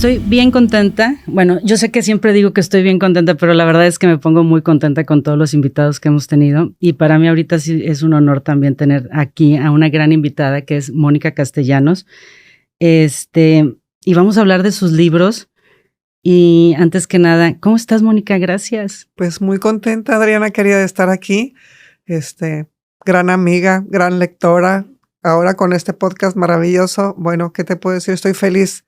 estoy bien contenta. Bueno, yo sé que siempre digo que estoy bien contenta, pero la verdad es que me pongo muy contenta con todos los invitados que hemos tenido. Y para mí ahorita sí es un honor también tener aquí a una gran invitada que es Mónica Castellanos. Y vamos a hablar de sus libros. Y antes que nada, ¿cómo estás, Mónica? Gracias. Pues muy contenta, Adriana, querida de estar aquí. Gran amiga, gran lectora. Ahora con este podcast maravilloso, bueno, ¿qué te puedo decir? Estoy feliz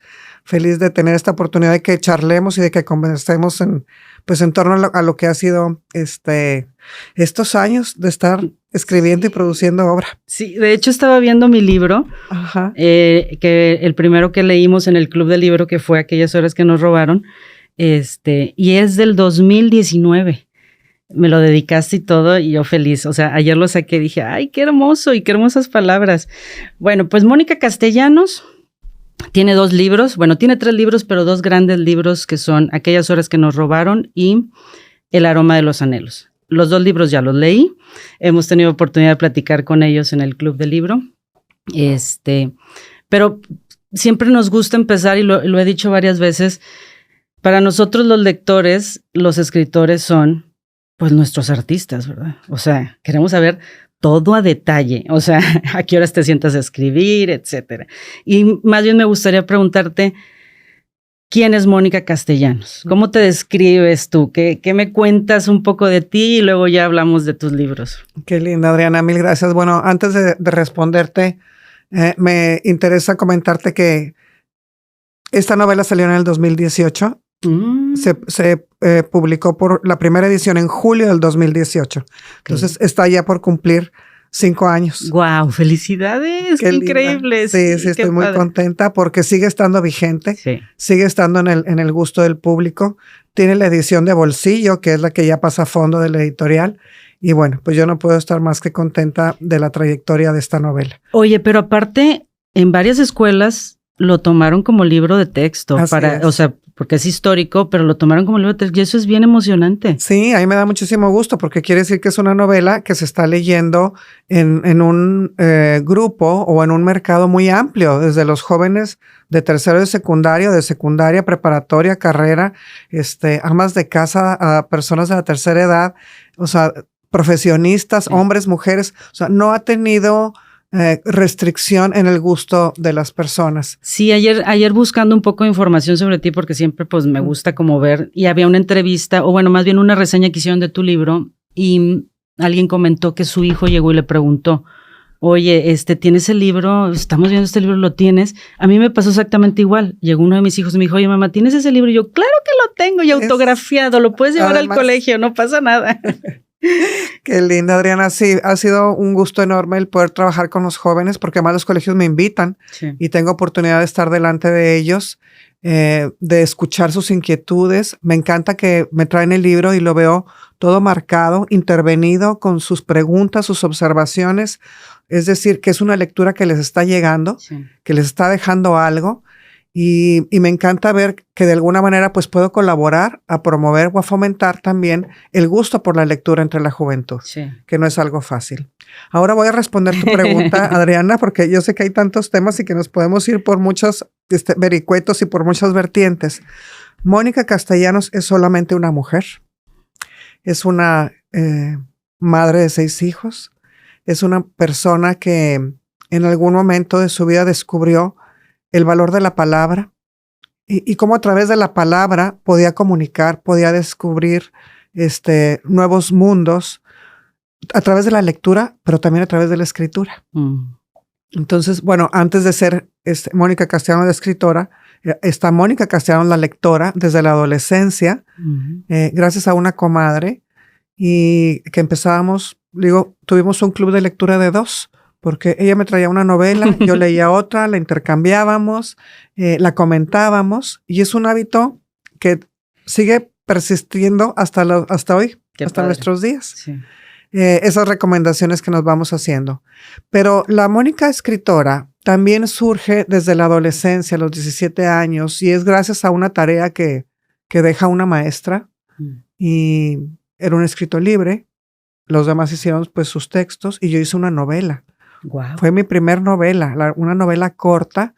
de tener esta oportunidad de que charlemos y de que conversemos en torno a lo que ha sido estos años de estar escribiendo y produciendo obra. Sí, de hecho estaba viendo mi libro, que el primero que leímos en el Club del Libro, que fue Aquellas horas que nos robaron, y es del 2019. Me lo dedicaste y todo, y yo feliz. O sea, ayer lo saqué y dije, ¡ay, qué hermoso! Y qué hermosas palabras. Bueno, pues Mónica Castellanos tiene 2 libros. Bueno, tiene 3 libros, pero 2 grandes libros que son Aquellas horas que nos robaron y El aroma de los anhelos. Los 2 libros ya los leí. Hemos tenido oportunidad de platicar con ellos en el Club del Libro. Pero siempre nos gusta empezar, y lo he dicho varias veces, para nosotros los lectores, los escritores son pues nuestros artistas, ¿verdad? O sea, queremos saber todo a detalle, o sea, a qué horas te sientas a escribir, etcétera. Y más bien me gustaría preguntarte, ¿quién es Mónica Castellanos? ¿Cómo te describes tú? ¿Qué me cuentas un poco de ti? Y luego ya hablamos de tus libros. Qué linda, Adriana, mil gracias. Bueno, antes de responderte, me interesa comentarte que esta novela salió en el 2018. Se publicó por la primera edición en julio del 2018. Entonces está ya por cumplir 5 años. ¡Guau! ¡Felicidades! ¡Qué increíble! Sí, estoy muy contenta porque sigue estando vigente, sigue estando en el gusto del público. Tiene la edición de bolsillo, que es la que ya pasa a fondo de la editorial. Y bueno, pues yo no puedo estar más que contenta de la trayectoria de esta novela. Oye, pero aparte, en varias escuelas lo tomaron como libro de texto. O sea, porque es histórico, pero lo tomaron como libro de texto y eso es bien emocionante. Sí, a mí me da muchísimo gusto porque quiere decir que es una novela que se está leyendo en un grupo o en un mercado muy amplio, desde los jóvenes de tercero de secundaria, preparatoria, carrera, amas de casa, a personas de la tercera edad, o sea, profesionistas, hombres, mujeres, o sea, no ha tenido restricción en el gusto de las personas. Sí, ayer buscando un poco de información sobre ti, porque siempre pues me gusta como ver, y había una entrevista, o bueno, más bien una reseña que hicieron de tu libro, y alguien comentó que su hijo llegó y le preguntó, oye, ¿tienes el libro? Estamos viendo este libro, ¿lo tienes? A mí me pasó exactamente igual. Llegó uno de mis hijos y me dijo, oye, mamá, ¿tienes ese libro? Y yo, claro que lo tengo, y autografiado, lo puedes llevar al colegio, no pasa nada. Qué linda, Adriana. Sí, ha sido un gusto enorme el poder trabajar con los jóvenes, porque además los colegios me invitan y tengo oportunidad de estar delante de ellos, de escuchar sus inquietudes. Me encanta que me traen el libro y lo veo todo marcado, intervenido con sus preguntas, sus observaciones. Es decir, que es una lectura que les está llegando, que les está dejando algo. Y me encanta ver que de alguna manera pues puedo colaborar a promover o a fomentar también el gusto por la lectura entre la juventud, que no es algo fácil. Ahora voy a responder tu pregunta, Adriana, porque yo sé que hay tantos temas y que nos podemos ir por muchos vericuetos y por muchas vertientes. Mónica Castellanos es solamente una mujer, es una madre de 6 hijos, es una persona que en algún momento de su vida descubrió el valor de la palabra y cómo a través de la palabra podía comunicar, podía descubrir nuevos mundos a través de la lectura, pero también a través de la escritura. Entonces, bueno, antes de ser Mónica Castellanos la escritora, está Mónica Castellanos la lectora desde la adolescencia, gracias a una comadre, y que empezábamos, tuvimos un club de lectura de 2, porque ella me traía una novela, yo leía otra, la intercambiábamos, la comentábamos, y es un hábito que sigue persistiendo hasta hoy, hasta nuestros días. Sí. Esas recomendaciones que nos vamos haciendo. Pero la Mónica escritora también surge desde la adolescencia, a los 17 años, y es gracias a una tarea que deja una maestra, y era un escrito libre. Los demás hicieron pues sus textos y yo hice una novela. Wow. Fue mi primer novela, una novela corta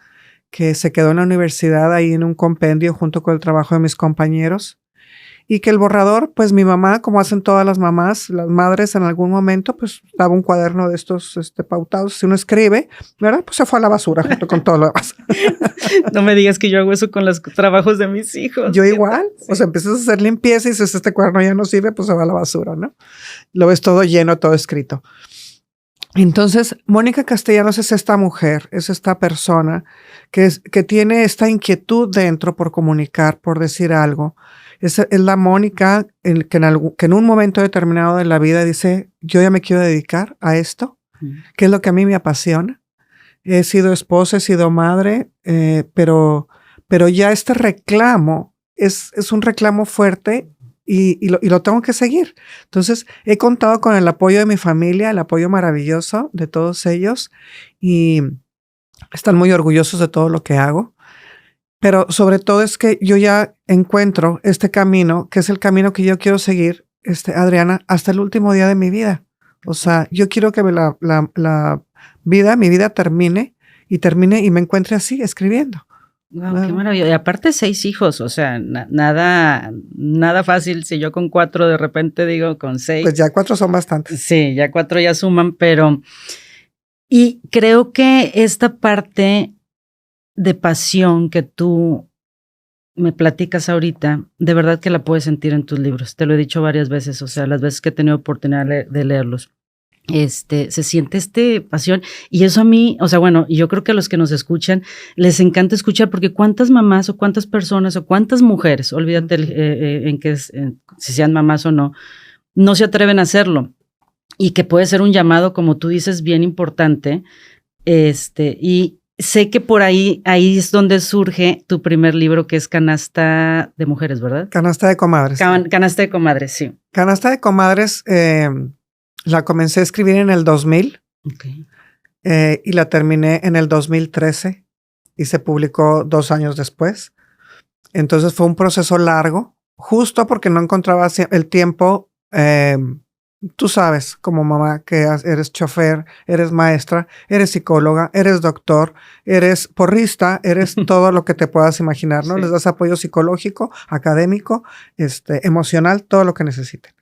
que se quedó en la universidad ahí en un compendio junto con el trabajo de mis compañeros. Y que el borrador, pues mi mamá, como hacen todas las mamás, las madres en algún momento, pues daba un cuaderno de estos pautados. Si uno escribe, ¿verdad? Pues se fue a la basura junto con todo lo demás. No me digas que yo hago eso con los trabajos de mis hijos. Yo igual. Sí. O sea, empiezas a hacer limpieza y dices, este cuaderno ya no sirve, pues se va a la basura, ¿no? Lo ves todo lleno, todo escrito. Entonces, Mónica Castellanos es esta mujer, es esta persona que tiene esta inquietud dentro por comunicar, por decir algo. Es la Mónica que en un momento determinado de la vida dice, yo ya me quiero dedicar a esto, que es lo que a mí me apasiona. He sido esposa, he sido madre, pero ya este reclamo es un reclamo fuerte y lo tengo que seguir. Entonces, he contado con el apoyo de mi familia, el apoyo maravilloso de todos ellos y están muy orgullosos de todo lo que hago. Pero sobre todo es que yo ya encuentro este camino, que es el camino que yo quiero seguir, Adriana, hasta el último día de mi vida. O sea, yo quiero que mi vida termine y me encuentre así, escribiendo. Wow, qué maravilla. Y aparte 6 hijos, o sea, nada fácil. Si yo con 4 de repente digo con 6. Pues ya 4 son bastantes. Sí, ya 4 ya suman, pero... Y creo que esta parte de pasión que tú me platicas ahorita, de verdad que la puedes sentir en tus libros. Te lo he dicho varias veces, o sea, las veces que he tenido oportunidad de leerlos. Se siente pasión y eso a mí, o sea, bueno, yo creo que a los que nos escuchan les encanta escuchar porque cuántas mamás o cuántas personas o cuántas mujeres, olvídate si sean mamás o no se atreven a hacerlo y que puede ser un llamado, como tú dices, bien importante, y sé que por ahí es donde surge tu primer libro, que es Canasta de Mujeres, ¿verdad? Canasta de Comadres. Canasta de Comadres, sí. Canasta de Comadres la comencé a escribir en el 2000 okay. Y la terminé en el 2013 y se publicó 2 años después. Entonces fue un proceso largo, justo porque no encontraba el tiempo. Tú sabes, como mamá, que eres chofer, eres maestra, eres psicóloga, eres doctor, eres porrista, eres todo lo que te puedas imaginar, ¿no? Sí. Les das apoyo psicológico, académico, emocional, todo lo que necesiten.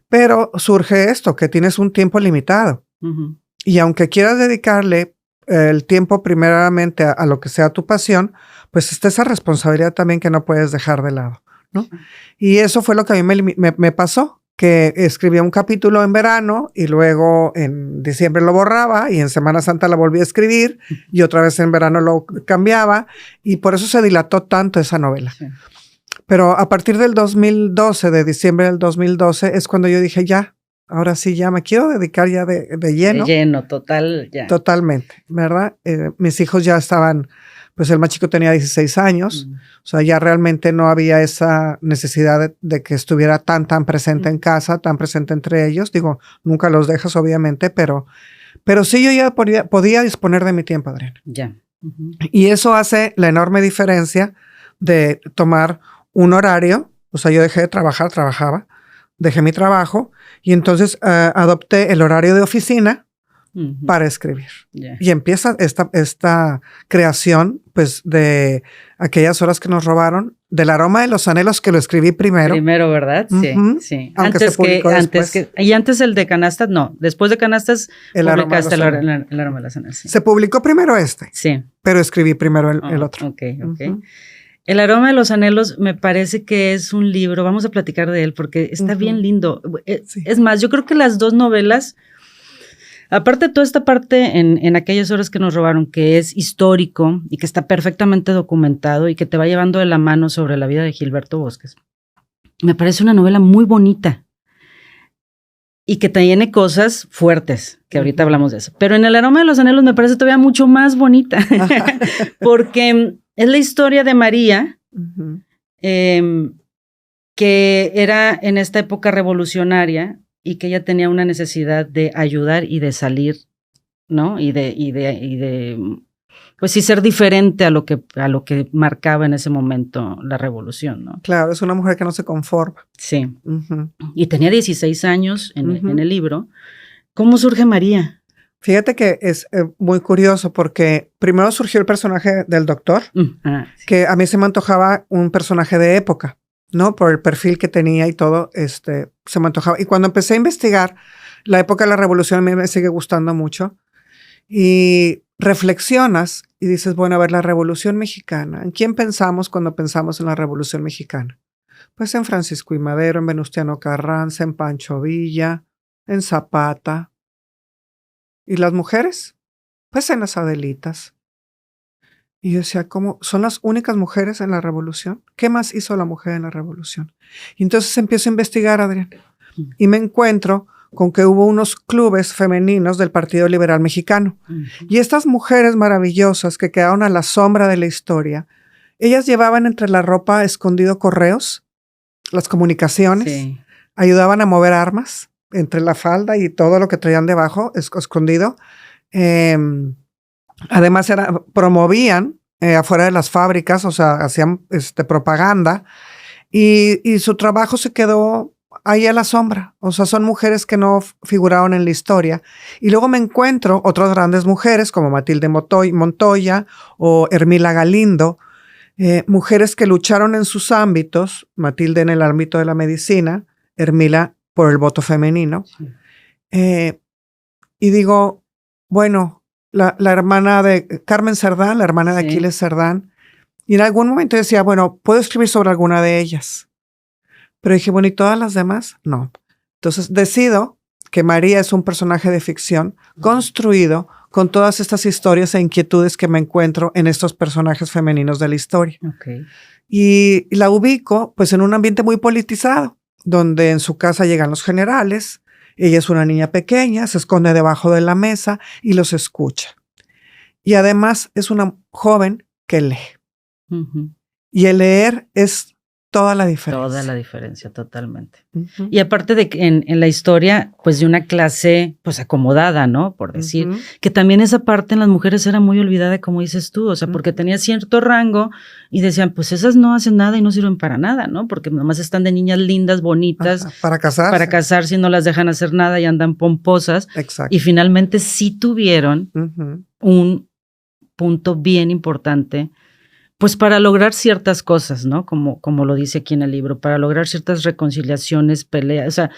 Pero surge esto, que tienes un tiempo limitado. Uh-huh. Y aunque quieras dedicarle el tiempo primeramente a lo que sea tu pasión, pues está esa responsabilidad también que no puedes dejar de lado, ¿no? Uh-huh. Y eso fue lo que a mí me pasó. Que escribía un capítulo en verano y luego en diciembre lo borraba y en Semana Santa la volví a escribir y otra vez en verano lo cambiaba y por eso se dilató tanto esa novela. Sí. Pero a partir del 2012, de diciembre del 2012, es cuando yo dije ya, ahora sí ya me quiero dedicar ya de lleno. De lleno, total, ya. Totalmente, ¿verdad? Mis hijos ya estaban... Pues el más chico tenía 16 años, o sea, ya realmente no había esa necesidad de que estuviera tan presente en casa, tan presente entre ellos. Digo, nunca los dejas, obviamente, pero sí yo ya podía disponer de mi tiempo, Adriana. Ya. Uh-huh. Y eso hace la enorme diferencia de tomar un horario, o sea, yo dejé de trabajaba, dejé mi trabajo y entonces adopté el horario de oficina, uh-huh, para escribir. Yeah. Y empieza esta creación, pues, de aquellas horas que nos robaron, del aroma de los anhelos, que lo escribí primero. Primero, ¿verdad? Uh-huh. Sí. Antes el de Canastas, no. Después de Canastas, publicaste el aroma de los anhelos. Sí. Se publicó primero sí, pero escribí primero el otro. Ok. Uh-huh. El aroma de los anhelos me parece que es un libro, vamos a platicar de él, porque está, uh-huh, bien lindo. Sí. Es más, yo creo que las 2 novelas... Aparte de toda esta parte en aquellas horas que nos robaron, que es histórico y que está perfectamente documentado y que te va llevando de la mano sobre la vida de Gilberto Bosques, me parece una novela muy bonita y que tiene cosas fuertes, que ahorita hablamos de eso. Pero en El aroma de los anhelos me parece todavía mucho más bonita, porque es la historia de María, uh-huh, que era en esta época revolucionaria, y que ella tenía una necesidad de ayudar y de salir, ¿no? Y de pues sí, ser diferente a lo que marcaba en ese momento la revolución, ¿no? Claro, es una mujer que no se conforma. Sí. Uh-huh. Y tenía 16 años en el libro. ¿Cómo surge María? Fíjate que es muy curioso porque primero surgió el personaje del doctor, sí. Que a mí se me antojaba un personaje de época, ¿no? Por el perfil que tenía y todo, se me antojaba. Y cuando empecé a investigar la época de la Revolución, a mí me sigue gustando mucho. Y reflexionas y dices, bueno, a ver, la Revolución Mexicana, ¿en quién pensamos cuando pensamos en la Revolución Mexicana? Pues en Francisco I. Madero, en Venustiano Carranza, en Pancho Villa, en Zapata. ¿Y las mujeres? Pues en las Adelitas. Y yo decía, ¿cómo? ¿Son las únicas mujeres en la Revolución? ¿Qué más hizo la mujer en la Revolución? Y entonces empiezo a investigar, Adrián, y me encuentro con que hubo unos clubes femeninos del Partido Liberal Mexicano. Y estas mujeres maravillosas que quedaron a la sombra de la historia, ellas llevaban entre la ropa escondido correos, las comunicaciones, sí. Ayudaban a mover armas entre la falda y todo lo que traían debajo, escondido. Además, promovían afuera de las fábricas, o sea, hacían propaganda, y su trabajo se quedó ahí a la sombra. O sea, son mujeres que no figuraron en la historia. Y luego me encuentro otras grandes mujeres como Matilde Montoya o Hermila Galindo, mujeres que lucharon en sus ámbitos, Matilde en el ámbito de la medicina, Hermila por el voto femenino. Sí. Y digo, bueno, la hermana de Carmen Cerdán, la hermana de Aquiles Cerdán, y en algún momento decía, bueno, puedo escribir sobre alguna de ellas. Pero dije, bueno, ¿y todas las demás? No. Entonces decido que María es un personaje de ficción construido con todas estas historias e inquietudes que me encuentro en estos personajes femeninos de la historia. Okay. Y la ubico pues en un ambiente muy politizado, donde en su casa llegan los generales, ella es una niña pequeña, se esconde debajo de la mesa y los escucha. Y además es una joven que lee. Y el leer es toda la diferencia. Toda la diferencia, totalmente. Y aparte de que en la historia, pues de una clase pues acomodada, ¿no? Por decir, que también esa parte en las mujeres era muy olvidada, como dices tú, o sea, porque tenía cierto rango y decían, pues esas no hacen nada y no sirven para nada, ¿no? Porque nomás están de niñas lindas, bonitas. Para casarse. Para casarse y no las dejan hacer nada y andan pomposas. Exacto. Y finalmente sí tuvieron un punto bien importante, pues para lograr ciertas cosas, ¿no? Como lo dice aquí en el libro, para lograr ciertas reconciliaciones, peleas, o sea,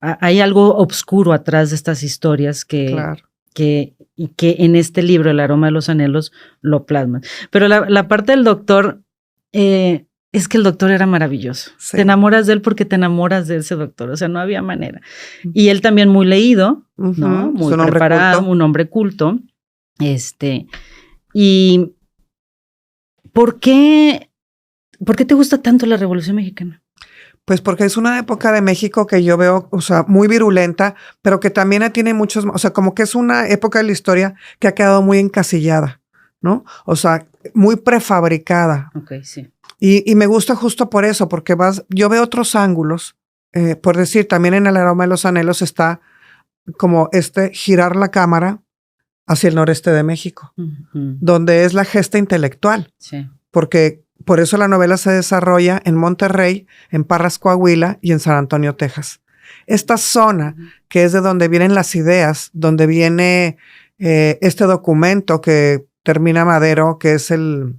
hay algo oscuro atrás de estas historias que en este libro, El aroma de los anhelos, lo plasman. Pero la parte del doctor, es que el doctor era maravilloso. Sí. Te enamoras de él porque te enamoras de ese doctor, o sea, no había manera. Y él también muy leído, ¿no? Muy preparado, un hombre culto. Y ¿por qué te gusta tanto la Revolución Mexicana? Pues porque es una época de México que yo veo, o sea, muy virulenta, pero que también tiene muchos, o sea, como que es una época de la historia que ha quedado muy encasillada, ¿no? O sea, muy prefabricada. Ok, sí. Y me gusta justo por eso, porque yo veo otros ángulos, por decir, también en El aroma de los anhelos está como girar la cámara hacia el noreste de México, donde es la gesta intelectual. Sí. Porque por eso la novela se desarrolla en Monterrey, en Parras, Coahuila y en San Antonio, Texas. Esta zona que es de donde vienen las ideas, donde viene este documento que termina Madero, que es el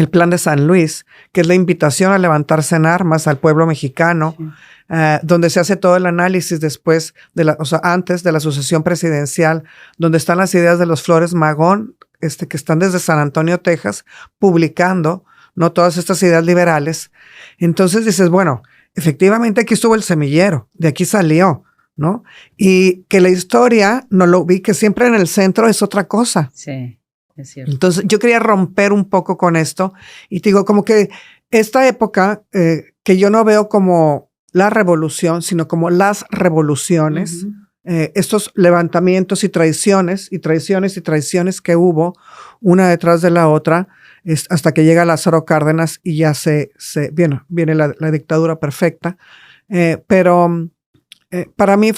Plan de San Luis, que es la invitación a levantarse en armas al pueblo mexicano, sí. Donde se hace todo el análisis después, antes de la sucesión presidencial, donde están las ideas de los Flores Magón, que están desde San Antonio, Texas, publicando, ¿no? Todas estas ideas liberales. Entonces dices, bueno, efectivamente aquí estuvo el semillero, de aquí salió, ¿no? Y que la historia, no lo vi, que siempre en el centro es otra cosa. Sí. Es cierto. Entonces yo quería romper un poco con esto y te digo como que esta época que yo no veo como la revolución, sino como las revoluciones, estos levantamientos y traiciones que hubo una detrás de la otra hasta que llega Lázaro Cárdenas y ya viene la dictadura perfecta. Pero para mí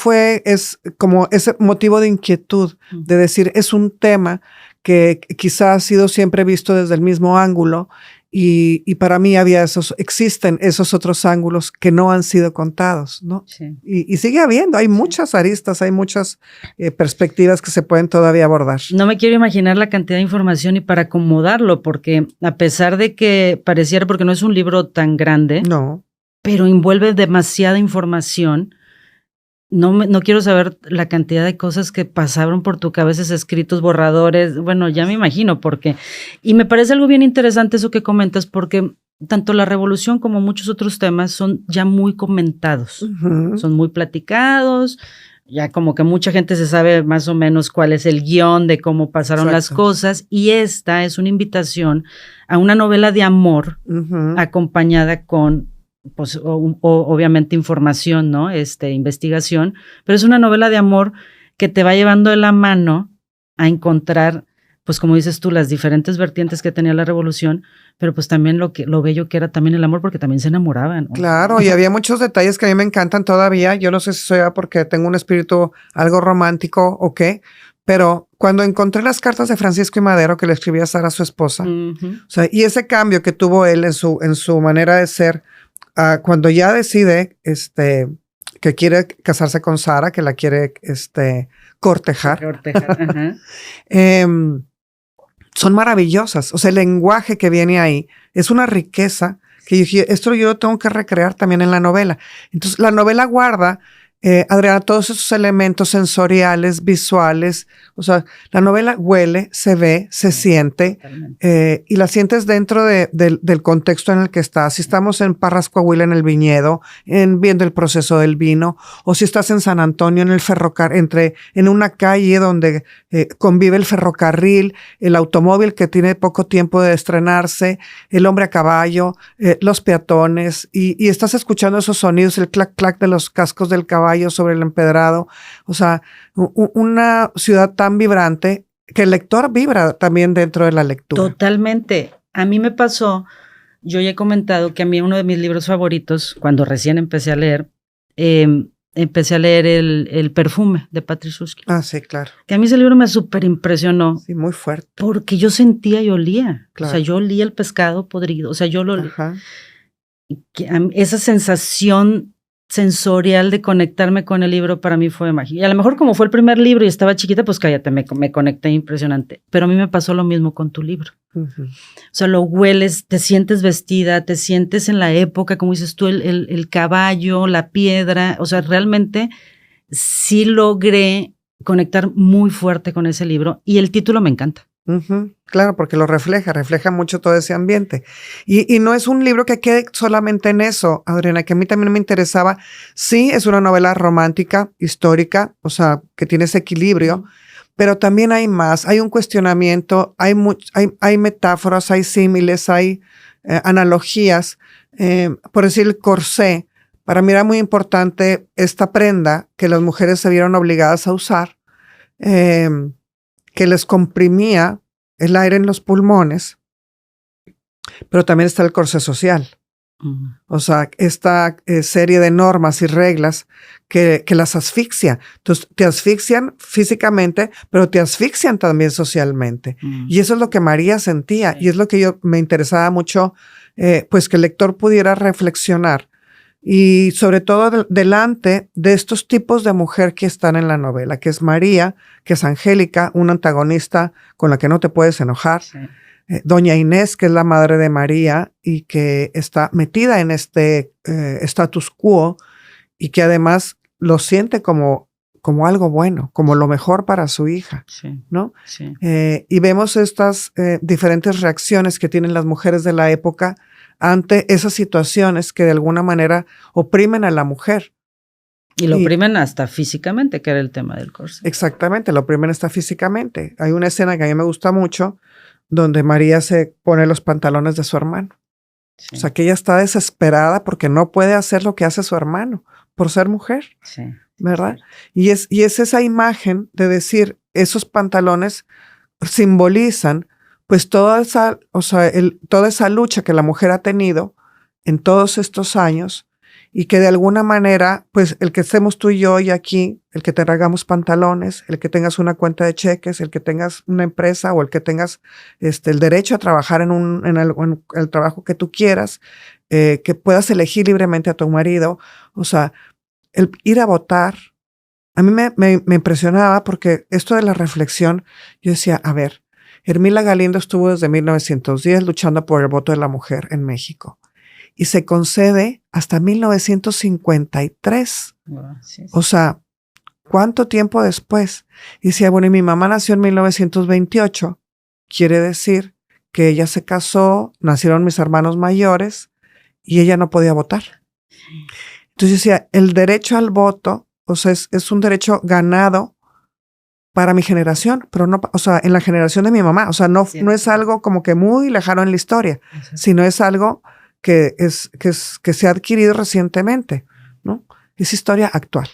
es como ese motivo de inquietud de decir, es un tema que quizás ha sido siempre visto desde el mismo ángulo Y para mí existen esos otros ángulos que no han sido contados, ¿no? Sí. Y sigue habiendo, hay muchas aristas, hay muchas perspectivas que se pueden todavía abordar. No me quiero imaginar la cantidad de información y para acomodarlo, porque a pesar de que pareciera, porque no es un libro tan grande, no, pero envuelve demasiada información. No quiero saber la cantidad de cosas que pasaron por tu cabeza, escritos, borradores, bueno, ya me imagino porque, y me parece algo bien interesante eso que comentas, porque tanto la revolución como muchos otros temas son ya muy comentados, son muy platicados, ya como que mucha gente se sabe más o menos cuál es el guión de cómo pasaron las cosas, y esta es una invitación a una novela de amor acompañada con pues obviamente información, ¿no? Investigación, pero es una novela de amor que te va llevando de la mano a encontrar, pues como dices tú, las diferentes vertientes que tenía la revolución, pero pues también lo bello que era también el amor, porque también se enamoraban, ¿no? Claro, y había muchos detalles que a mí me encantan todavía. Yo no sé si soy porque tengo un espíritu algo romántico o qué, pero cuando encontré las cartas de Francisco y Madero que le escribía Sara a su esposa, o sea, y ese cambio que tuvo él en su manera de ser, cuando ya decide que quiere casarse con Sara, que la quiere cortejar. Son maravillosas. O sea, el lenguaje que viene ahí es una riqueza que yo dije, esto yo lo tengo que recrear también en la novela. Entonces, la novela guarda, Adriana, todos esos elementos sensoriales, visuales. O sea, la novela huele, se ve, se siente, y la sientes dentro del contexto en el que estás. Si estamos en Parras, Coahuila, en el viñedo, viendo el proceso del vino, o si estás en San Antonio, en el ferrocarril, en una calle donde convive el ferrocarril, el automóvil que tiene poco tiempo de estrenarse, el hombre a caballo, los peatones, y estás escuchando esos sonidos, el clac, clac de los cascos del caballo sobre el empedrado. O sea, una ciudad tan vibrante que el lector vibra también dentro de la lectura. Totalmente. A mí me pasó, yo ya he comentado que a mí uno de mis libros favoritos, cuando recién empecé a leer El perfume de Patrick Suskind. Ah, sí, claro. Que a mí ese libro me súper impresionó. Sí, muy fuerte. Porque yo sentía y olía. Claro. O sea, yo olía el pescado podrido. O sea, yo lo... Esa sensación sensorial de conectarme con el libro para mí fue mágico. Y a lo mejor como fue el primer libro y estaba chiquita, pues cállate, me conecté impresionante. Pero a mí me pasó lo mismo con tu libro. O sea, lo hueles, te sientes vestida, te sientes en la época, como dices tú, el caballo, la piedra. O sea, realmente sí logré conectar muy fuerte con ese libro y el título me encanta. Claro, porque lo refleja mucho todo ese ambiente. Y no es un libro que quede solamente en eso, Adriana, que a mí también me interesaba. Sí, es una novela romántica, histórica, o sea, que tiene ese equilibrio, pero también hay más, hay un cuestionamiento, hay metáforas, hay símiles, hay analogías. Por decir, el corsé, para mí era muy importante esta prenda que las mujeres se vieron obligadas a usar, que les comprimía el aire en los pulmones, pero también está el corsé social. O sea, esta serie de normas y reglas que las asfixia. Entonces, te asfixian físicamente, pero te asfixian también socialmente. Y eso es lo que María sentía, y es lo que me interesaba mucho, pues que el lector pudiera reflexionar. Y sobre todo delante de estos tipos de mujer que están en la novela, que es María, que es Angélica, una antagonista con la que no te puedes enojar. Sí. Doña Inés, que es la madre de María y que está metida en este status quo y que además lo siente como algo bueno, como lo mejor para su hija, ¿no? Sí. Y vemos estas diferentes reacciones que tienen las mujeres de la época ante esas situaciones que de alguna manera oprimen a la mujer. Y lo oprimen hasta físicamente, que era el tema del corsé. Exactamente, lo oprimen hasta físicamente. Hay una escena que a mí me gusta mucho donde María se pone los pantalones de su hermano. Sí. O sea, que ella está desesperada porque no puede hacer lo que hace su hermano por ser mujer, ¿verdad? Sí. Y es esa imagen de decir, esos pantalones simbolizan pues toda esa lucha que la mujer ha tenido en todos estos años y que de alguna manera, pues el que estemos tú y yo hoy aquí el que te hagamos pantalones, el que tengas una cuenta de cheques, el que tengas una empresa o el que tengas el derecho a trabajar en el trabajo que tú quieras, que puedas elegir libremente a tu marido. O sea, el ir a votar, a mí me impresionaba porque esto de la reflexión, yo decía, a ver, Hermila Galindo estuvo desde 1910 luchando por el voto de la mujer en México y se concede hasta 1953. Wow, sí. O sea, ¿cuánto tiempo después? Y decía, bueno, y mi mamá nació en 1928, quiere decir que ella se casó, nacieron mis hermanos mayores y ella no podía votar. Entonces decía, el derecho al voto, o sea, es un derecho ganado para mi generación, pero no, o sea, en la generación de mi mamá, o sea, no es algo como que muy lejano en la historia, sino es algo que se ha adquirido recientemente, ¿no? Es historia actual.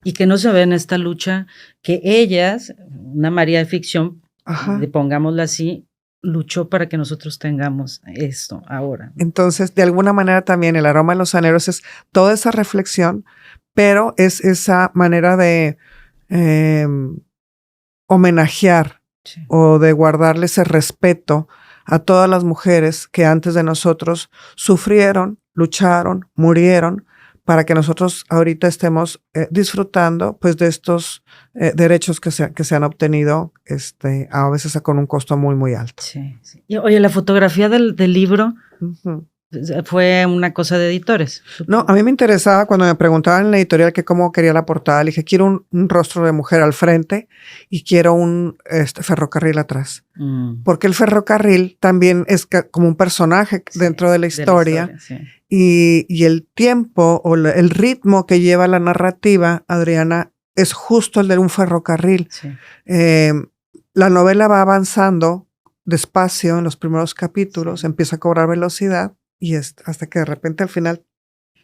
Y que no se ve en esta lucha que ellas, una María de ficción, pongámosla así, luchó para que nosotros tengamos esto ahora, ¿no? Entonces, de alguna manera también el aroma de los anhelos es toda esa reflexión, pero es esa manera de homenajear o de guardarle ese respeto a todas las mujeres que antes de nosotros sufrieron, lucharon, murieron, para que nosotros ahorita estemos disfrutando pues de estos derechos que se han obtenido a veces con un costo muy, muy alto. Sí, sí. Y, oye, la fotografía del libro fue una cosa de editores. No, a mí me interesaba cuando me preguntaban en la editorial que cómo quería la portada. Le dije, quiero un rostro de mujer al frente y quiero un ferrocarril atrás. Porque el ferrocarril también es como un personaje dentro de la historia. Y el tiempo o el ritmo que lleva la narrativa, Adriana, es justo el de un ferrocarril. Sí. La novela va avanzando despacio en los primeros capítulos, empieza a cobrar velocidad y hasta que de repente al final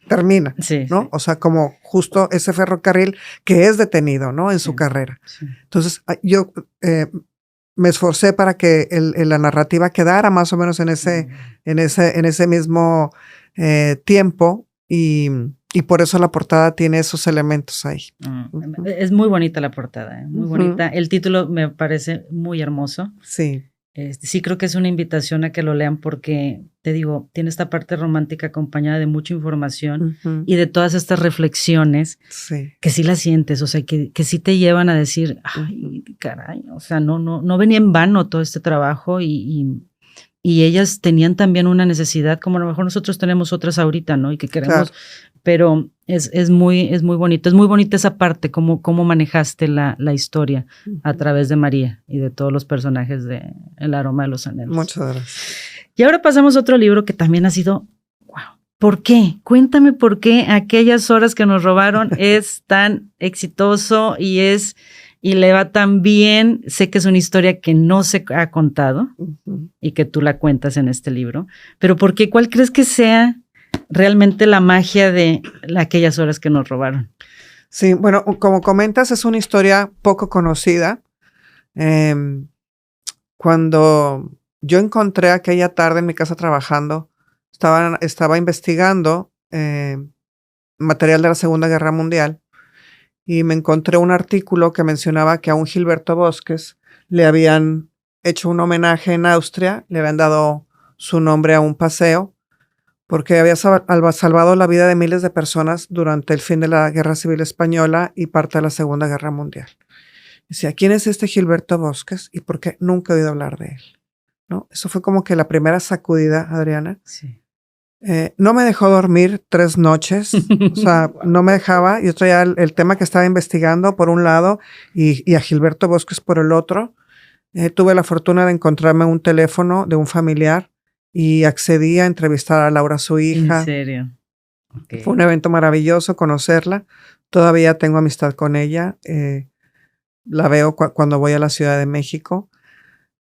termina, ¿no? Sí. O sea, como justo ese ferrocarril que es detenido, ¿no? En su carrera. Sí. Entonces, yo me esforcé para que la narrativa quedara más o menos en ese mismo tiempo y por eso la portada tiene esos elementos ahí. Es muy bonita la portada, muy bonita. El título me parece muy hermoso. Sí. Sí creo que es una invitación a que lo lean porque, te digo, tiene esta parte romántica acompañada de mucha información y de todas estas reflexiones que sí las sientes, o sea, que sí te llevan a decir, ay, caray, o sea, no venía en vano todo este trabajo y ellas tenían también una necesidad, como a lo mejor nosotros tenemos otras ahorita, ¿no? Y que queremos, pero es muy bonito. Es muy bonita esa parte, cómo manejaste la historia a través de María y de todos los personajes de El aroma de los anhelos. Muchas gracias. Y ahora pasamos a otro libro que también ha sido, wow, ¿por qué? Cuéntame por qué Aquellas horas que nos robaron es tan exitoso y le va tan bien. Sé que es una historia que no se ha contado y que tú la cuentas en este libro, pero ¿por qué? ¿Cuál crees que sea realmente la magia de Aquellas horas que nos robaron? Sí, bueno, como comentas, es una historia poco conocida. Cuando yo encontré aquella tarde en mi casa trabajando, estaba investigando material de la Segunda Guerra Mundial y me encontré un artículo que mencionaba que a un Gilberto Bosques le habían hecho un homenaje en Austria, le habían dado su nombre a un paseo porque había salvado la vida de miles de personas durante el fin de la Guerra Civil Española y parte de la Segunda Guerra Mundial. Decía, ¿quién es este Gilberto Bosques y por qué nunca he oído hablar de él? ¿No? Eso fue como que la primera sacudida, Adriana. Sí. No me dejó dormir 3 noches, o sea, no me dejaba. Yo traía el tema que estaba investigando por un lado y a Gilberto Bosques por el otro. Tuve la fortuna de encontrarme un teléfono de un familiar y accedí a entrevistar a Laura, su hija. ¿En serio? Okay. Fue un evento maravilloso conocerla. Todavía tengo amistad con ella. La veo cuando voy a la Ciudad de México.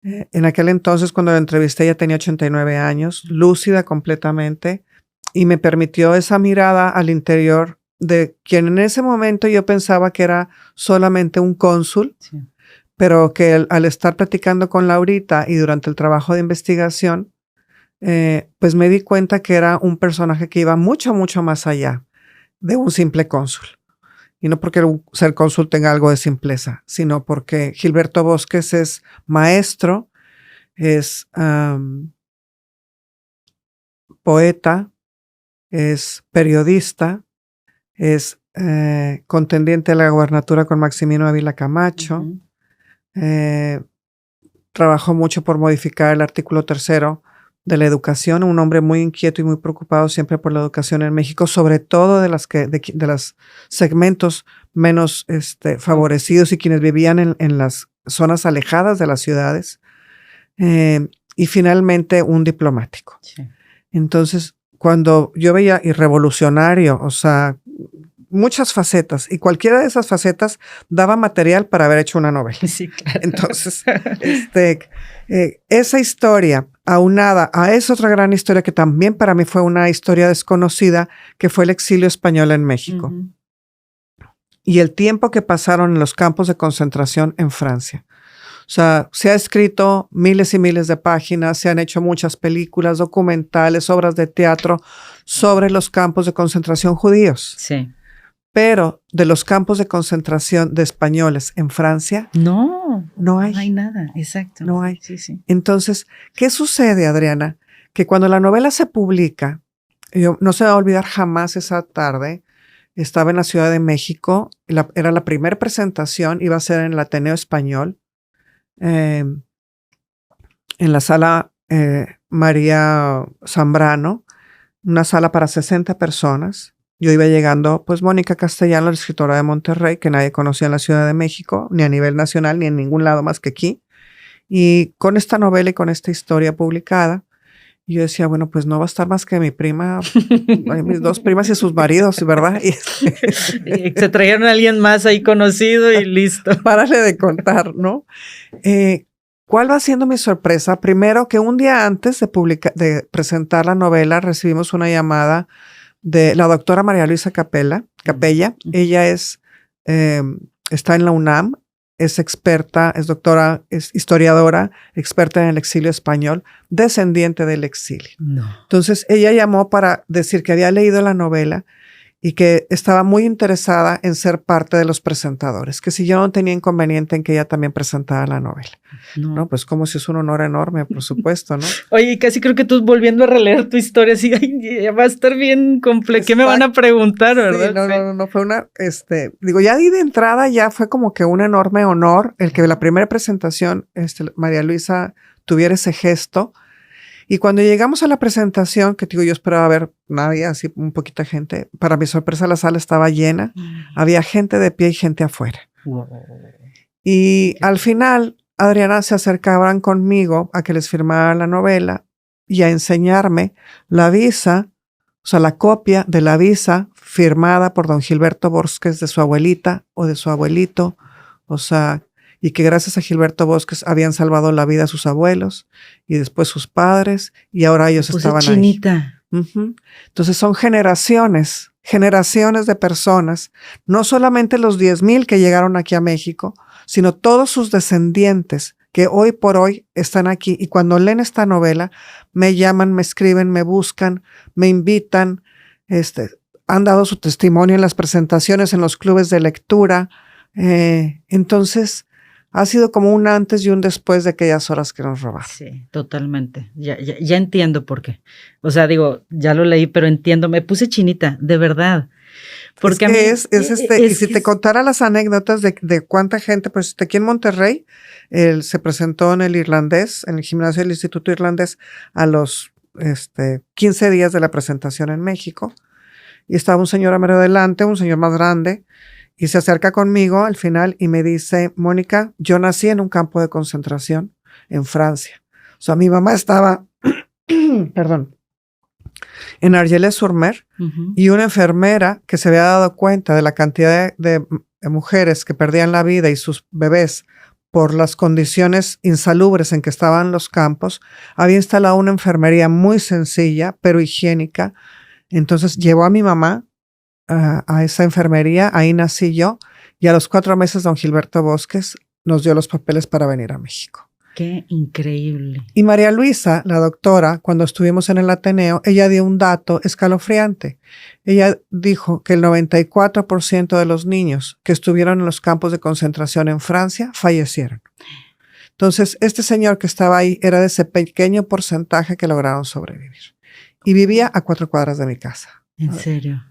En aquel entonces, cuando la entrevisté, ella tenía 89 años, lúcida completamente, y me permitió esa mirada al interior de quien en ese momento yo pensaba que era solamente un cónsul, pero que al estar platicando con Laurita y durante el trabajo de investigación, pues me di cuenta que era un personaje que iba mucho, mucho más allá de un simple cónsul. y no porque ser cónsul tenga algo de simpleza, sino porque Gilberto Bosques es maestro, es poeta, es periodista, es contendiente a la gobernatura con Maximino Ávila Camacho. Trabajó mucho por modificar el artículo 3º de la educación, un hombre muy inquieto y muy preocupado siempre por la educación en México, sobre todo de los segmentos menos favorecidos y quienes vivían en las zonas alejadas de las ciudades. Y finalmente un diplomático. Sí. Entonces, cuando yo veía y revolucionario, o sea, muchas facetas, y cualquiera de esas facetas daba material para haber hecho una novela. Sí, claro. Entonces, esa historia aunada a esa otra gran historia que también para mí fue una historia desconocida, que fue el exilio español en México. Y el tiempo que pasaron en los campos de concentración en Francia. O sea, se ha escrito miles y miles de páginas, se han hecho muchas películas, documentales, obras de teatro sobre los campos de concentración judíos. Sí. Pero de los campos de concentración de españoles en Francia, no hay. No hay nada, exacto. No hay. Sí, sí. Entonces, ¿qué sucede, Adriana? Que cuando la novela se publica, yo no se va a olvidar jamás esa tarde, estaba en la Ciudad de México, era la primera presentación, iba a ser en el Ateneo Español, en la sala María Zambrano, una sala para 60 personas. Yo iba llegando, pues Mónica Castellano, la escritora de Monterrey, que nadie conocía en la Ciudad de México, ni a nivel nacional, ni en ningún lado más que aquí. Y con esta novela y con esta historia publicada, yo decía, bueno, pues no va a estar más que mi prima, mis dos primas y sus maridos, ¿verdad? Y se trajeron a alguien más ahí conocido y listo. Párale de contar, ¿no? ¿Cuál va siendo mi sorpresa? Primero, que un día antes de presentar la novela, recibimos una llamada de la doctora María Luisa Capella. Ella está en la UNAM, es experta, es doctora, es historiadora, experta en el exilio español, descendiente del exilio. No. Entonces, ella llamó para decir que había leído la novela y que estaba muy interesada en ser parte de los presentadores, que si yo no tenía inconveniente en que ella también presentara la novela. No, pues como si es un honor enorme, por supuesto, ¿no? Oye, casi creo que tú volviendo a releer tu historia, así, ay, va a estar bien complejo. ¿Qué me van a preguntar, verdad? Sí, no fue una, digo, ya de entrada ya fue como que un enorme honor el que la primera presentación, María Luisa tuviera ese gesto. Y cuando llegamos a la presentación, que digo, yo esperaba ver nadie, así un poquita gente, para mi sorpresa la sala estaba llena, había gente de pie y gente afuera. Wow. Y al final, Adriana, se acercaban conmigo a que les firmara la novela y a enseñarme la visa, o sea, la copia de la visa firmada por don Gilberto Bosques de su abuelita o de su abuelito, o sea, y que gracias a Gilberto Bosques habían salvado la vida a sus abuelos y después sus padres y ahora ellos estaban chinita. Ahí. Entonces son generaciones de personas, no solamente los 10,000 que llegaron aquí a México, sino todos sus descendientes que hoy por hoy están aquí y cuando leen esta novela me llaman, me escriben, me buscan, me invitan, han dado su testimonio en las presentaciones, en los clubes de lectura. Entonces ha sido como un antes y un después de aquellas horas que nos robaron. Sí, totalmente. Ya entiendo por qué. O sea, digo, ya lo leí, pero entiendo. Me puse chinita, de verdad. Porque y si te contara las anécdotas de cuánta gente, pues aquí en Monterrey, se presentó en el Irlandés, en el gimnasio del Instituto Irlandés, a los 15 días de la presentación en México. Y estaba un señor a mero delante, un señor más grande, y se acerca conmigo al final y me dice, Mónica, yo nací en un campo de concentración en Francia. O sea, mi mamá estaba, perdón, en Argelès-sur-Mer y una enfermera que se había dado cuenta de la cantidad de mujeres que perdían la vida y sus bebés por las condiciones insalubres en que estaban los campos, había instalado una enfermería muy sencilla, pero higiénica. Entonces llevó a mi mamá a esa enfermería, ahí nací yo, y a los 4 meses don Gilberto Bosques nos dio los papeles para venir a México. Qué increíble. Y María Luisa, la doctora, cuando estuvimos en el Ateneo, ella dio un dato escalofriante. Ella dijo que el 94% de los niños que estuvieron en los campos de concentración en Francia fallecieron. Entonces, este señor que estaba ahí era de ese pequeño porcentaje que lograron sobrevivir. Y vivía a 4 cuadras de mi casa. ¿En serio?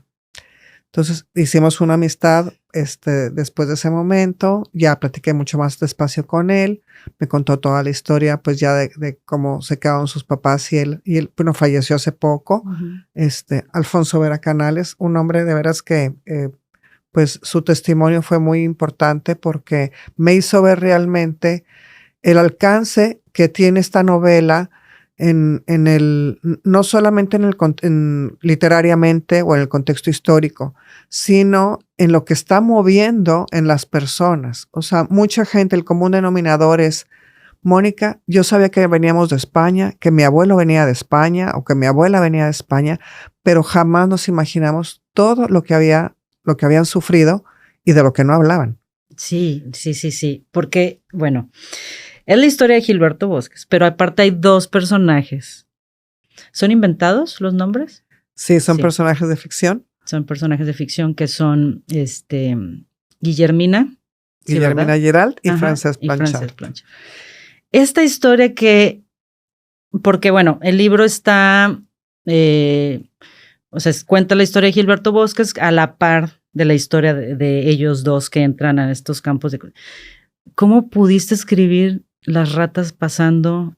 Entonces hicimos una amistad después de ese momento, ya platiqué mucho más despacio con él, me contó toda la historia pues ya de cómo se quedaron sus papás y él bueno, falleció hace poco. Alfonso Vera Canales, un hombre de veras que pues su testimonio fue muy importante porque me hizo ver realmente el alcance que tiene esta novela no solamente literariamente o en el contexto histórico, sino en lo que está moviendo en las personas. O sea, mucha gente, el común denominador es, Mónica, yo sabía que veníamos de España, que mi abuelo venía de España o que mi abuela venía de España, pero jamás nos imaginamos todo lo que habían sufrido y de lo que no hablaban. Sí. Porque, bueno, es la historia de Gilberto Bosques, pero aparte hay 2 personajes. ¿Son inventados los nombres? Sí, son personajes de ficción. Son personajes de ficción que son Guillermina. Guillermina Geralt y Frances Blanchard. Esta historia porque bueno, el libro está, cuenta la historia de Gilberto Bosques a la par de la historia de ellos dos que entran a estos campos de... ¿Cómo pudiste escribir las ratas pasando?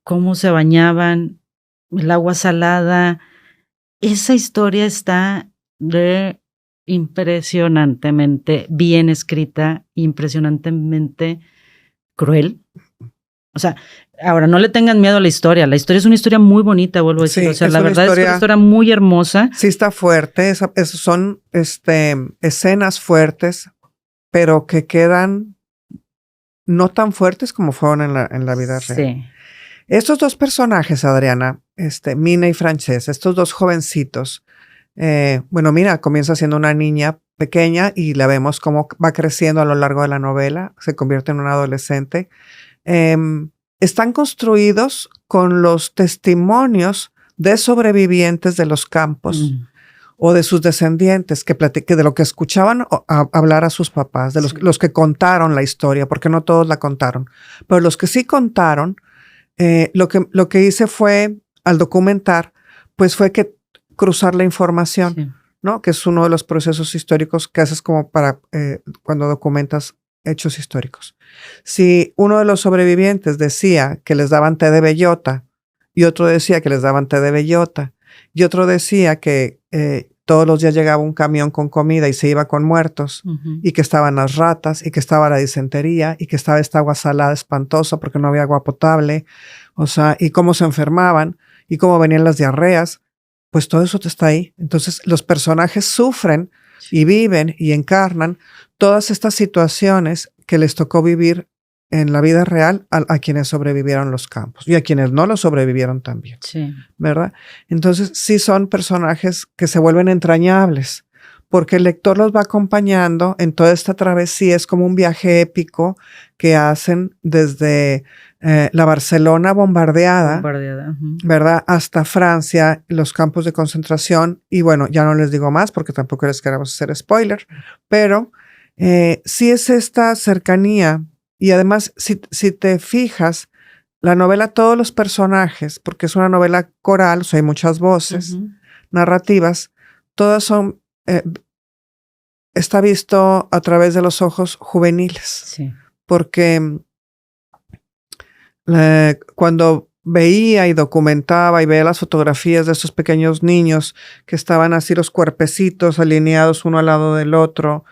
¿Cómo se bañaban? El agua salada. Esa historia está impresionantemente bien escrita, impresionantemente cruel. O sea, ahora no le tengan miedo a la historia. La historia es una historia muy bonita, vuelvo a decir. O sea, la verdad es una historia muy hermosa. Sí, está fuerte. Son escenas fuertes, pero que quedan no tan fuertes como fueron en la vida real. Sí. Estos 2 personajes, Adriana, Mina y Frances, estos 2 jovencitos, bueno, Mina comienza siendo una niña pequeña y la vemos cómo va creciendo a lo largo de la novela, se convierte en una adolescente. Están construidos con los testimonios de sobrevivientes de los campos o de sus descendientes que de lo que escuchaban hablar a sus papás, de los que contaron la historia, porque no todos la contaron, pero los que sí contaron, lo que hice fue, al documentar, pues fue que cruzar la información, ¿no? Que es uno de los procesos históricos que haces como para cuando documentas hechos históricos. Si uno de los sobrevivientes decía que les daban té de bellota y otro decía que les daban té de bellota y otro decía que todos los días llegaba un camión con comida y se iba con muertos y que estaban las ratas y que estaba la disentería y que estaba esta agua salada espantosa porque no había agua potable, o sea, y cómo se enfermaban y cómo venían las diarreas, pues todo eso está ahí. Entonces los personajes sufren y viven y encarnan todas estas situaciones que les tocó vivir en la vida real a quienes sobrevivieron los campos y a quienes no lo sobrevivieron también, ¿verdad? Entonces sí son personajes que se vuelven entrañables porque el lector los va acompañando en toda esta travesía. Es como un viaje épico que hacen desde la Barcelona bombardeada, ¿verdad? Hasta Francia, los campos de concentración. Y bueno, ya no les digo más porque tampoco les queremos hacer spoiler, pero sí es esta cercanía. Y además, si te fijas, la novela, todos los personajes, porque es una novela coral, o sea, hay muchas voces narrativas, todas son, está visto a través de los ojos juveniles. Porque cuando veía y documentaba y veía las fotografías de estos pequeños niños que estaban así los cuerpecitos alineados uno al lado del otro,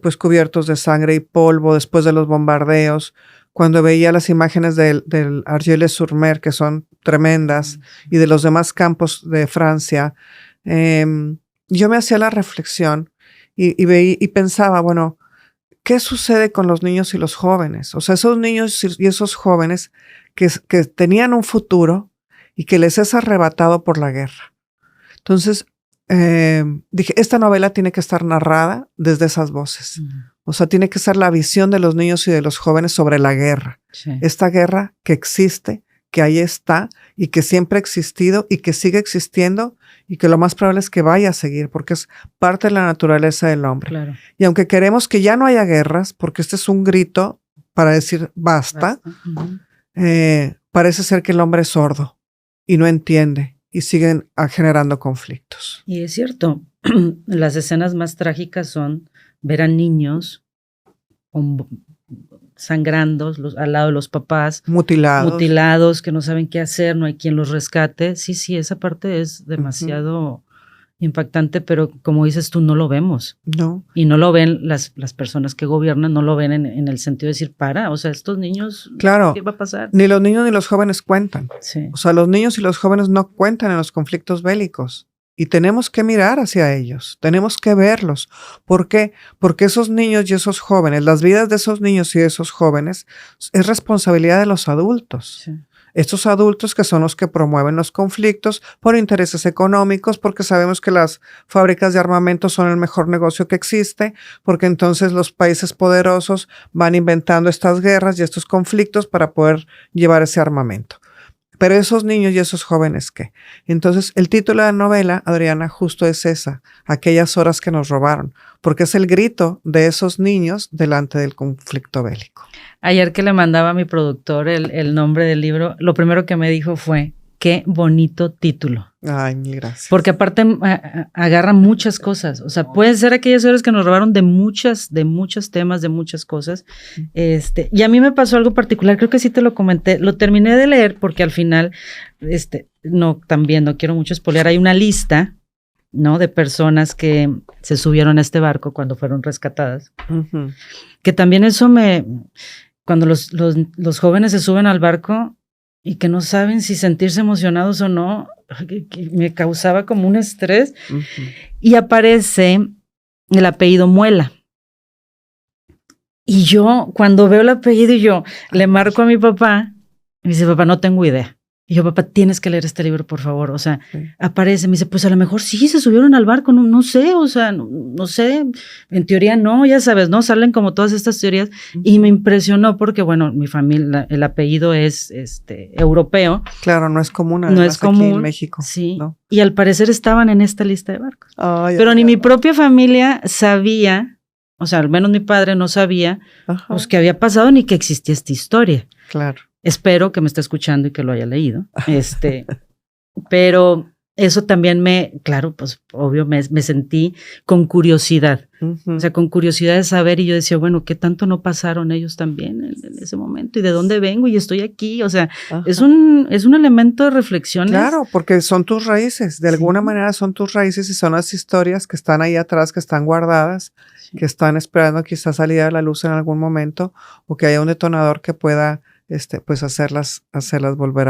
pues cubiertos de sangre y polvo después de los bombardeos, cuando veía las imágenes del Argelès-sur-Mer, que son tremendas, y de los demás campos de Francia, yo me hacía la reflexión y pensaba, bueno, ¿qué sucede con los niños y los jóvenes? O sea, esos niños y esos jóvenes que tenían un futuro y que les es arrebatado por la guerra. Entonces, dije, esta novela tiene que estar narrada desde esas voces, O sea, tiene que ser la visión de los niños y de los jóvenes sobre la guerra. Sí. Esta guerra que existe, que ahí está y que siempre ha existido y que sigue existiendo y que lo más probable es que vaya a seguir porque es parte de la naturaleza del hombre. Claro. Y aunque queremos que ya no haya guerras, porque este es un grito para decir basta. Parece ser que el hombre es sordo y no entiende y siguen generando conflictos. Y es cierto, las escenas más trágicas son ver a niños sangrando al lado de los papás. Mutilados, que no saben qué hacer, no hay quien los rescate. Sí, esa parte es demasiado impactante, pero como dices tú, no lo vemos. No. Y no lo ven las personas que gobiernan, no lo ven en el sentido de decir, o sea, estos niños, claro, ¿qué va a pasar? Ni los niños ni los jóvenes cuentan. Sí. O sea, los niños y los jóvenes no cuentan en los conflictos bélicos. Y tenemos que mirar hacia ellos, tenemos que verlos. ¿Por qué? Porque esos niños y esos jóvenes, las vidas de esos niños y de esos jóvenes, es responsabilidad de los adultos. Sí. Estos adultos que son los que promueven los conflictos por intereses económicos, porque sabemos que las fábricas de armamento son el mejor negocio que existe, porque entonces los países poderosos van inventando estas guerras y estos conflictos para poder llevar ese armamento. Pero esos niños y esos jóvenes, ¿qué? Entonces, el título de la novela, Adriana, justo es esa, aquellas horas que nos robaron, porque es el grito de esos niños delante del conflicto bélico. Ayer que le mandaba a mi productor el nombre del libro, lo primero que me dijo fue, qué bonito título. Ay, mil gracias. Porque aparte agarra muchas cosas. O sea, pueden ser aquellas horas que nos robaron de muchos temas, de muchas cosas. Y a mí me pasó algo particular, creo que sí te lo comenté. Lo terminé de leer porque al final, también no quiero mucho spoilear, hay una lista, ¿no? De personas que se subieron a este barco cuando fueron rescatadas. Uh-huh. Que también eso cuando los jóvenes se suben al barco y que no saben si sentirse emocionados o no, que me causaba como un estrés. Uh-huh. Y aparece el apellido Muela. Y yo, cuando veo el apellido, yo le marco a mi papá, y me dice, papá, no tengo idea. Y yo, papá, tienes que leer este libro, por favor. O sea, sí. Aparece, me dice, pues a lo mejor sí, se subieron al barco, no sé, o sea, no sé, en teoría no, ya sabes, ¿no? Salen como todas estas teorías. Uh-huh. Y me impresionó porque, bueno, mi familia, el apellido es europeo. Claro, no es común, no es común aquí en México. Sí, ¿no? Y al parecer estaban en esta lista de barcos. Pero ni mi propia familia sabía, o sea, al menos mi padre no sabía, pues, qué había pasado ni que existía esta historia. Claro. Espero que me esté escuchando y que lo haya leído. Pero eso también claro, pues obvio, me sentí con curiosidad. Uh-huh. O sea, con curiosidad de saber. Y yo decía, bueno, ¿qué tanto no pasaron ellos también en ese momento? ¿Y de dónde vengo? Y estoy aquí. O sea, es un elemento de reflexión. Claro, porque son tus raíces. De alguna manera son tus raíces y son las historias que están ahí atrás, que están guardadas, que están esperando quizás salir a la luz en algún momento o que haya un detonador que pueda pues hacerlas volver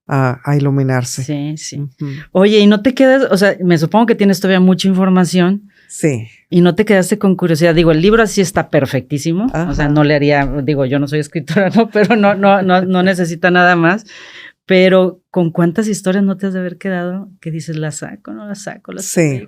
a iluminarse. Sí. Uh-huh. Oye, y no te quedas, o sea, me supongo que tienes todavía mucha información. Sí. Y no te quedaste con curiosidad. Digo, el libro así está perfectísimo. Ajá. O sea, no le haría, yo no soy escritora, ¿no? Pero no necesita nada más. Pero ¿con cuántas historias no te has de haber quedado que dices, la saco, no la saco? Sí,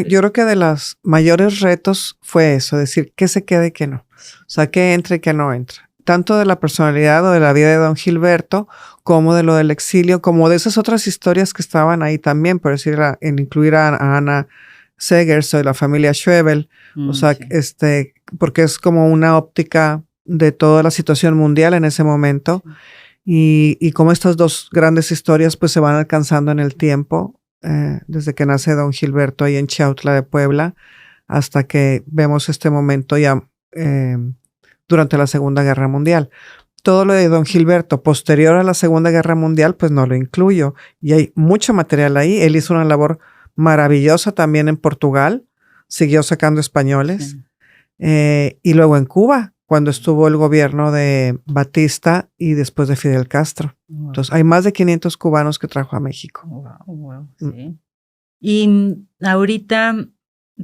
yo creo que de los mayores retos fue eso, decir qué se queda y qué no. O sea, qué entra y qué no entra. Tanto de la personalidad o de la vida de don Gilberto, como de lo del exilio, como de esas otras historias que estaban ahí también, por decir, en incluir a Ana Segers o de la familia Schwebel, o sea, sí. Porque es como una óptica de toda la situación mundial en ese momento, y como estas dos grandes historias pues se van alcanzando en el tiempo, desde que nace don Gilberto ahí en Chiautla de Puebla, hasta que vemos este momento ya durante la Segunda Guerra Mundial. Todo lo de don Gilberto posterior a la Segunda Guerra Mundial, pues no lo incluyo. Y hay mucho material ahí. Él hizo una labor maravillosa también en Portugal. Siguió sacando españoles. Sí. Y luego en Cuba, cuando estuvo el gobierno de Batista y después de Fidel Castro. Wow. Entonces, hay más de 500 cubanos que trajo a México. Wow, sí. Y ahorita,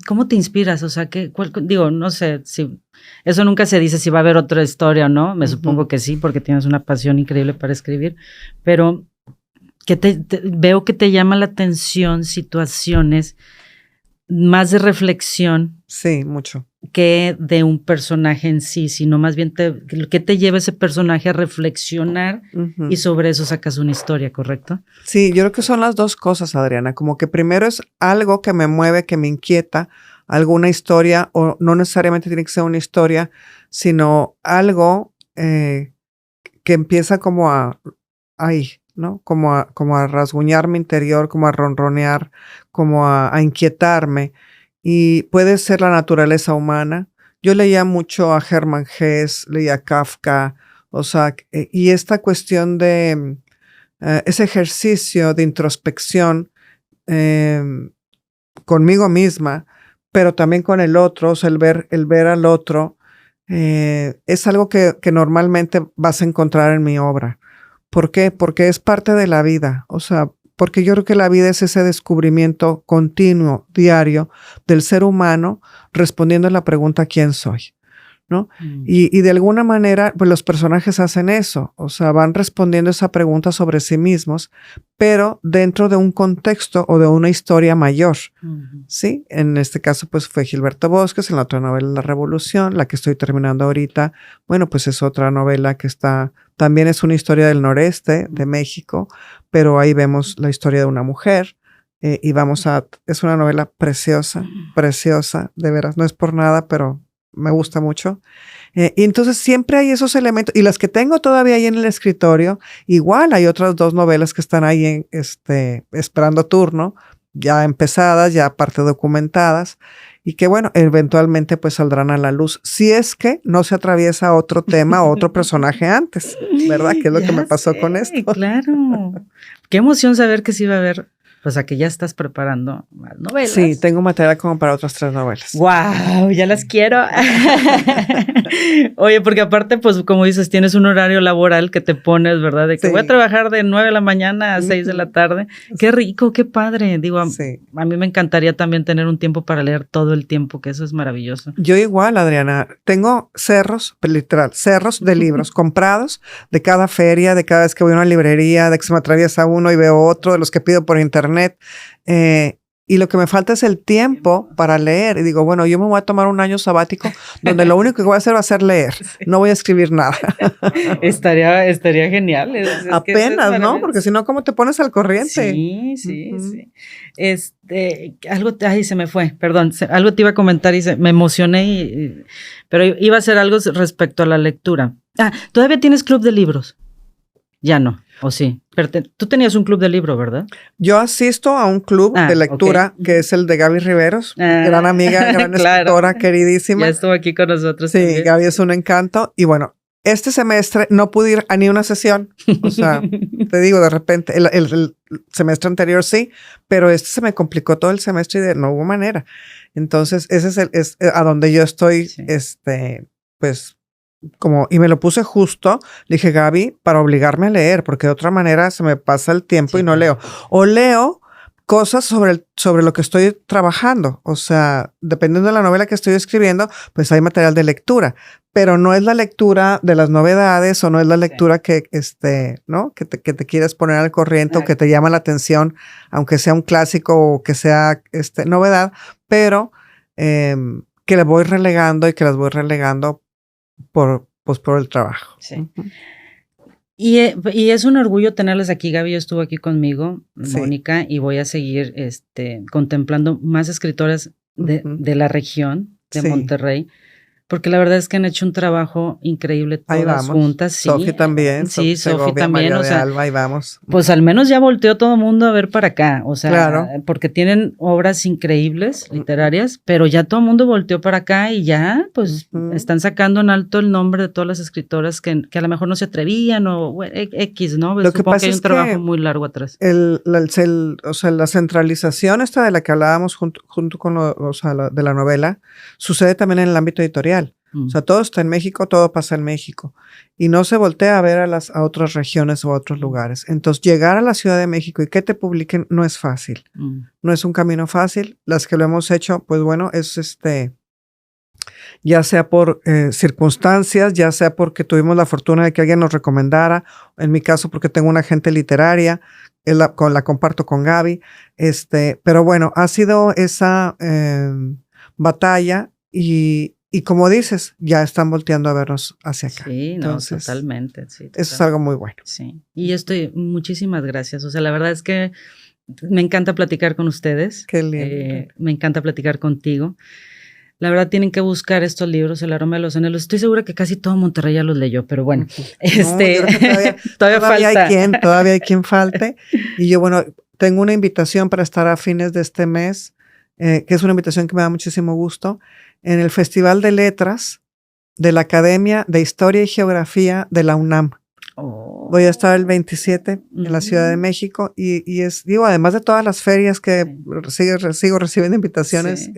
¿cómo te inspiras? O sea, no sé si eso nunca se dice si va a haber otra historia o no. Me supongo que sí, porque tienes una pasión increíble para escribir. Pero que veo que te llama la atención situaciones más de reflexión. Sí, mucho. Que de un personaje en sí, sino más bien que te lleva ese personaje a reflexionar y sobre eso sacas una historia, ¿correcto? Sí, yo creo que son las dos cosas, Adriana. Como que primero es algo que me mueve, que me inquieta, alguna historia, o no necesariamente tiene que ser una historia, sino algo que empieza como ahí, ¿no? Como a rasguñar mi interior, como a ronronear, como a inquietarme. Y puede ser la naturaleza humana. Yo leía mucho a Hermann Hesse, leía a Kafka, o sea, y esta cuestión de ese ejercicio de introspección conmigo misma, pero también con el otro, o sea, el ver al otro, es algo que normalmente vas a encontrar en mi obra. ¿Por qué? Porque es parte de la vida, o sea, porque yo creo que la vida es ese descubrimiento continuo, diario, del ser humano respondiendo a la pregunta ¿quién soy? ¿No? Y de alguna manera, pues los personajes hacen eso, o sea, van respondiendo esa pregunta sobre sí mismos, pero dentro de un contexto o de una historia mayor, ¿sí? En este caso, pues fue Gilberto Bosques, en la otra novela La Revolución, la que estoy terminando ahorita, bueno, pues es otra novela que también es una historia del noreste de México, pero ahí vemos la historia de una mujer, y es una novela preciosa, preciosa, de veras, no es por nada, pero me gusta mucho. Y entonces siempre hay esos elementos. Y las que tengo todavía ahí en el escritorio, igual hay otras 2 novelas que están ahí esperando turno, ya empezadas, ya aparte documentadas, y que bueno, eventualmente pues saldrán a la luz. Si es que no se atraviesa otro tema o otro personaje antes, ¿verdad? Que es lo que me pasó con esto. Claro. Qué emoción saber que sí va a haber. O sea, que ya estás preparando más novelas. Sí, tengo material como para otras 3 novelas. ¡Wow! Ya las quiero. Oye, porque aparte, pues, como dices, tienes un horario laboral que te pones, ¿verdad? De que voy a trabajar de 9 de la mañana a 6 de la tarde. Qué rico, qué padre. Digo, a mí me encantaría también tener un tiempo para leer todo el tiempo, que eso es maravilloso. Yo igual, Adriana. Tengo cerros, literal, cerros de libros comprados de cada feria, de cada vez que voy a una librería, de que se me atraviesa uno y veo otro, de los que pido por internet. Y lo que me falta es el tiempo para leer. Y digo, bueno, yo me voy a tomar un año sabático donde lo único que voy a hacer va a ser leer. No voy a escribir nada. Estaría genial. Apenas, ¿no? Porque si no, ¿cómo te pones al corriente? Sí. Algo, se me fue, perdón. Algo te iba a comentar y me emocioné, pero iba a hacer algo respecto a la lectura. ¿Todavía tienes club de libros? Ya no, ¿o sí? Pero tú tenías un club de libro, ¿verdad? Yo asisto a un club de lectura que es el de Gaby Riveros, gran amiga, gran escritora, queridísima. Ya estuvo aquí con nosotros. Sí, también. Gaby es un encanto. Y bueno, este semestre no pude ir a ni una sesión. O sea, te digo, de repente, el semestre anterior sí, pero este se me complicó todo el semestre y no hubo manera. Entonces, ese es a donde yo estoy, pues, y me lo puse justo, le dije, Gaby, para obligarme a leer, porque de otra manera se me pasa el tiempo y no leo. O leo cosas sobre lo que estoy trabajando. O sea, dependiendo de la novela que estoy escribiendo, pues hay material de lectura, pero no es la lectura de las novedades o no es la lectura que, ¿no? Que te quieres poner al corriente o que te llama la atención, aunque sea un clásico o que sea, novedad, pero que las voy relegando por el trabajo. Sí. Y es un orgullo tenerlas aquí. Gaby estuvo aquí conmigo, Mónica, y voy a seguir contemplando más escritoras de la región de Monterrey, porque la verdad es que han hecho un trabajo increíble todas juntas. Sí. Sofi también. Sí, Sofi también. María de Alba, ahí vamos. Pues al menos ya volteó todo el mundo a ver para acá. O sea, porque tienen obras increíbles, literarias, pero ya todo el mundo volteó para acá y ya, pues, están sacando en alto el nombre de todas las escritoras que a lo mejor no se atrevían o X, ¿no? Lo que pasa que hay un trabajo muy largo atrás. O sea, la centralización esta de la que hablábamos junto con de la novela, sucede también en el ámbito editorial. O sea, todo está en México, todo pasa en México. Y no se voltea a ver a otras regiones o a otros lugares. Entonces, llegar a la Ciudad de México y que te publiquen no es fácil. No es un camino fácil. Las que lo hemos hecho, pues bueno, es ya sea por circunstancias, ya sea porque tuvimos la fortuna de que alguien nos recomendara, en mi caso porque tengo una agente literaria, la comparto con Gaby, pero bueno, ha sido esa batalla y como dices, ya están volteando a vernos hacia acá. Sí, entonces, totalmente. Sí, eso es algo muy bueno. Sí, y muchísimas gracias. O sea, la verdad es que me encanta platicar con ustedes. Qué lindo. Me encanta platicar contigo. La verdad tienen que buscar estos libros, El aroma de los anhelos. Estoy segura que casi todo Monterrey ya los leyó, pero bueno, todavía hay quien falte. Y yo, bueno, tengo una invitación para estar a fines de este mes, que es una invitación que me da muchísimo gusto, en el Festival de Letras de la Academia de Historia y Geografía de la UNAM. Oh. Voy a estar el 27 en la Ciudad de México y además de todas las ferias que sigo recibiendo invitaciones,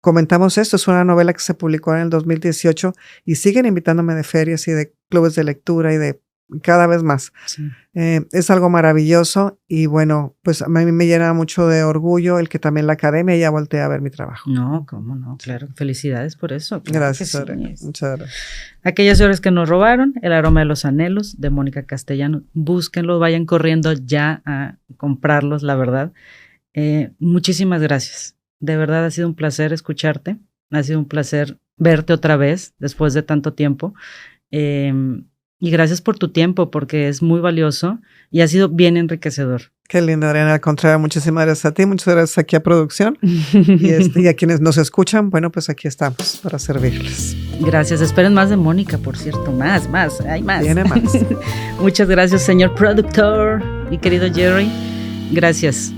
comentamos esto. Es una novela que se publicó en el 2018 y siguen invitándome de ferias y de clubes de lectura y de cada vez más. Sí. Es algo maravilloso y bueno, pues a mí me llena mucho de orgullo el que también la academia ya voltea a ver mi trabajo. No, cómo no, claro. Felicidades por eso. Claro. Gracias, Adriana. Muchas gracias. Aquellas horas que nos robaron, El aroma de los anhelos, de Mónica Castellano. Búsquenlo, vayan corriendo ya a comprarlos, la verdad. Muchísimas gracias. De verdad ha sido un placer escucharte. Ha sido un placer verte otra vez después de tanto tiempo. Y gracias por tu tiempo, porque es muy valioso y ha sido bien enriquecedor. Qué lindo, Adriana. Al contrario, muchísimas gracias a ti, muchas gracias aquí a producción y a quienes nos escuchan. Bueno, pues aquí estamos para servirles. Gracias. Esperen más de Mónica, por cierto. Más. Hay más. Viene más. Muchas gracias, señor productor y querido Jerry. Gracias.